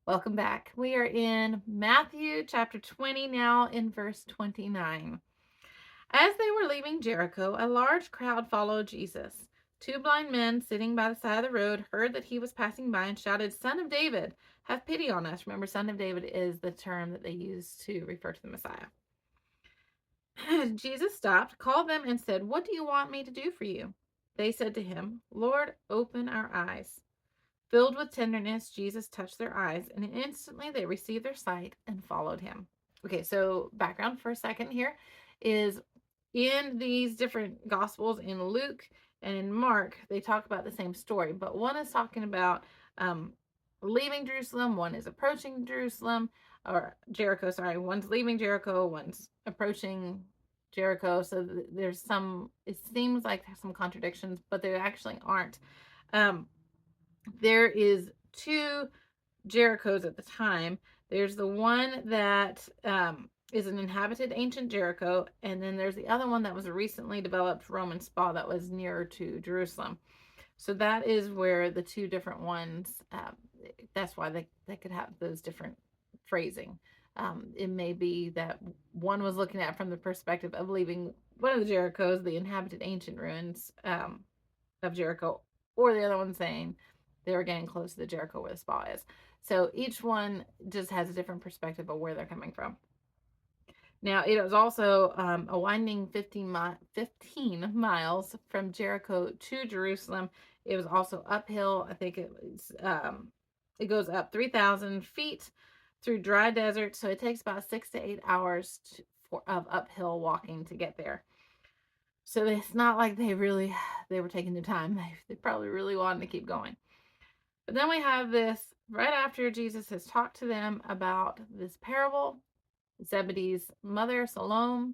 Welcome back. We are in Matthew chapter 20 now in verse 29. As they were leaving Jericho, a large crowd followed Jesus. Two blind men sitting by the side of the road heard that he was passing by and shouted, "Son of David, have pity on us." Remember, son of David is the term that they use to refer to the Messiah. Jesus stopped, called them, and said, "What do you want me to do for you?" They said to him, "Lord, open our eyes." Filled with tenderness, Jesus touched their eyes, and instantly they received their sight and followed him. Okay, so background for a second here is in these different gospels, in Luke and in Mark, they talk about the same story, but one is talking about um, leaving Jerusalem, one is approaching Jerusalem, or Jericho, sorry, one's leaving Jericho, one's approaching Jericho. So there's some, it seems like there's some contradictions, but there actually aren't. Um, there is two Jerichos at the time. There's the one that is an inhabited ancient Jericho, and then there's the other one that was a recently developed Roman spa that was nearer to Jerusalem. So that is where the two different ones, that's why they could have those different phrasing. It may be that one was looking at from the perspective of leaving one of the Jerichos, the inhabited ancient ruins of Jericho, or the other one saying they were getting close to the Jericho where the spa is. So each one just has a different perspective of where they're coming from. Now, it was also a winding 15 miles from Jericho to Jerusalem. It was also uphill. I think it goes up 3,000 feet through dry desert. So it takes about 6 to 8 hours of uphill walking to get there. So it's not like they were taking their time. They probably really wanted to keep going. But then we have this right after Jesus has talked to them about this parable. Zebedee's mother, Salome,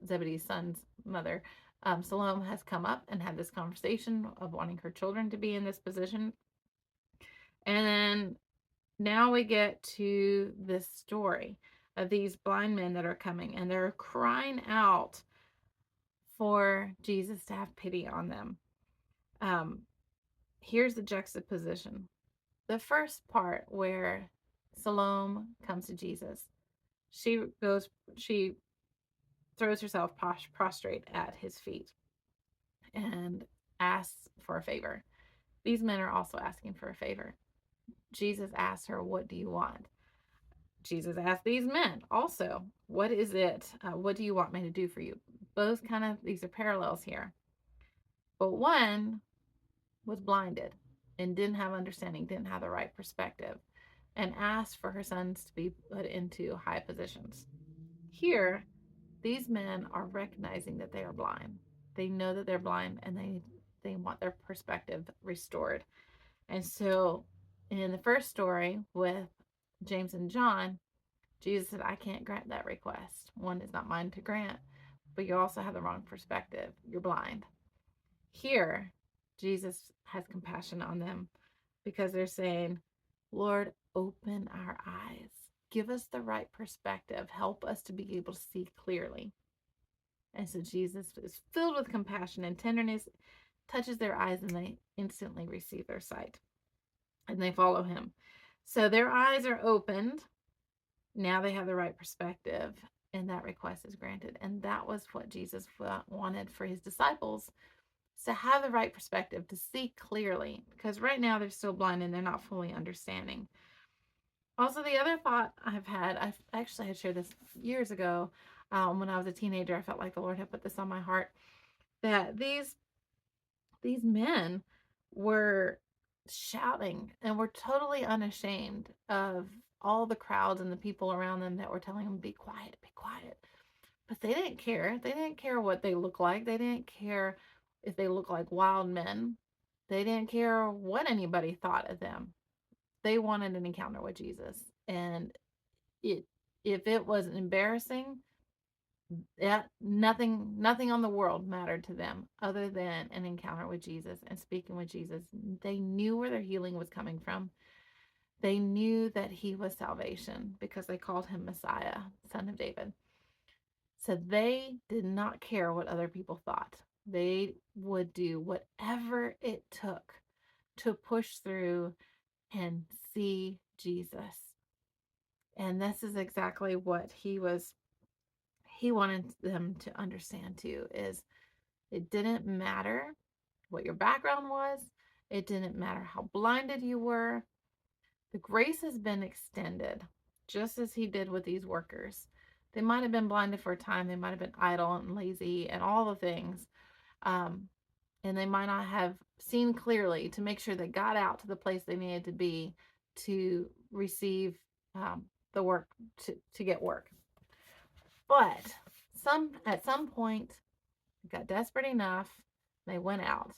Zebedee's son's mother, Salome, has come up and had this conversation of wanting her children to be in this position. And then now we get to this story of these blind men that are coming, and they're crying out for Jesus to have pity on them. Um, Here's the juxtaposition. The first part where Salome comes to Jesus, she throws herself prostrate at his feet and asks for a favor. These men are also asking for a favor. Jesus asks her, "What do you want?" Jesus asked these men also, "What is it? What do you want me to do for you?" Both kind of, these are parallels here. But one was blinded and didn't have understanding, didn't have the right perspective, and asked for her sons to be put into high positions. Here, these men are recognizing that they are blind. They know that they're blind, and they want their perspective restored. And so in the first story with James and John, Jesus said, "I can't grant that request. One is not mine to grant, but you also have the wrong perspective. You're blind." Here, Jesus has compassion on them because they're saying, "Lord, open our eyes. Give us the right perspective. Help us to be able to see clearly." And so Jesus is filled with compassion and tenderness, touches their eyes, and they instantly receive their sight and they follow him. So their eyes are opened. Now they have the right perspective, and that request is granted. And that was what Jesus wanted for his disciples, to have the right perspective, to see clearly, because right now they're still blind and they're not fully understanding. Also, the other thought I've actually had shared this years ago. When I was a teenager, I felt like the Lord had put this on my heart, that these men were shouting and were totally unashamed of all the crowds and the people around them that were telling them, "Be quiet, be quiet." But they didn't care. They didn't care what they look like. They didn't care if they look like wild men. They didn't care what anybody thought of them. They wanted an encounter with Jesus. And it if it was embarrassing, that nothing on the world mattered to them other than an encounter with Jesus and speaking with Jesus. They knew where their healing was coming from. They knew that he was salvation because they called him Messiah, son of David. So they did not care what other people thought. They would do whatever it took to push through and see Jesus. And this is exactly what he wanted them to understand too, is it didn't matter what your background was. It didn't matter how blinded you were. The grace has been extended, just as he did with these workers. They might have been blinded for a time. They might have been idle and lazy and all the things. Um, and they might not have seen clearly to make sure they got out to the place they needed to be to receive the work, to get work. But at some point, they got desperate enough. They went out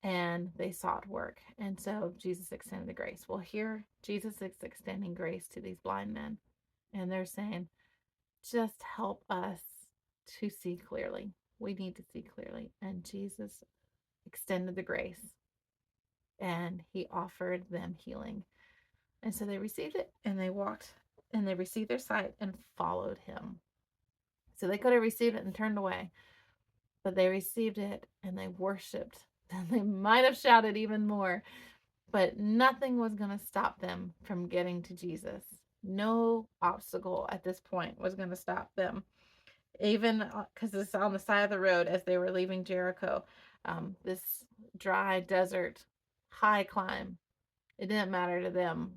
and they sought work. And so Jesus extended the grace. Well, here Jesus is extending grace to these blind men. And they're saying, just help us to see clearly. We need to see clearly. And Jesus extended the grace and he offered them healing. And so they received it and they walked and they received their sight and followed him. So they could have received it and turned away, but they received it and they worshiped. And they might have shouted even more, but nothing was going to stop them from getting to Jesus. No obstacle at this point was going to stop them. Even because it's on the side of the road as they were leaving Jericho, this dry desert, high climb. It didn't matter to them.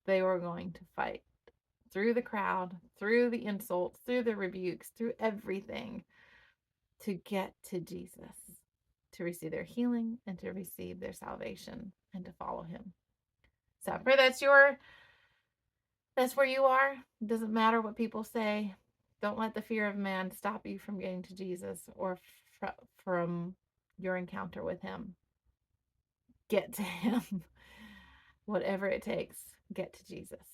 They were going to fight through the crowd, through the insults, through the rebukes, through everything to get to Jesus, to receive their healing and to receive their salvation and to follow him. So I pray that's where you are. It doesn't matter what people say. Don't let the fear of man stop you from getting to Jesus or from your encounter with him. Get to him. Whatever it takes, get to Jesus.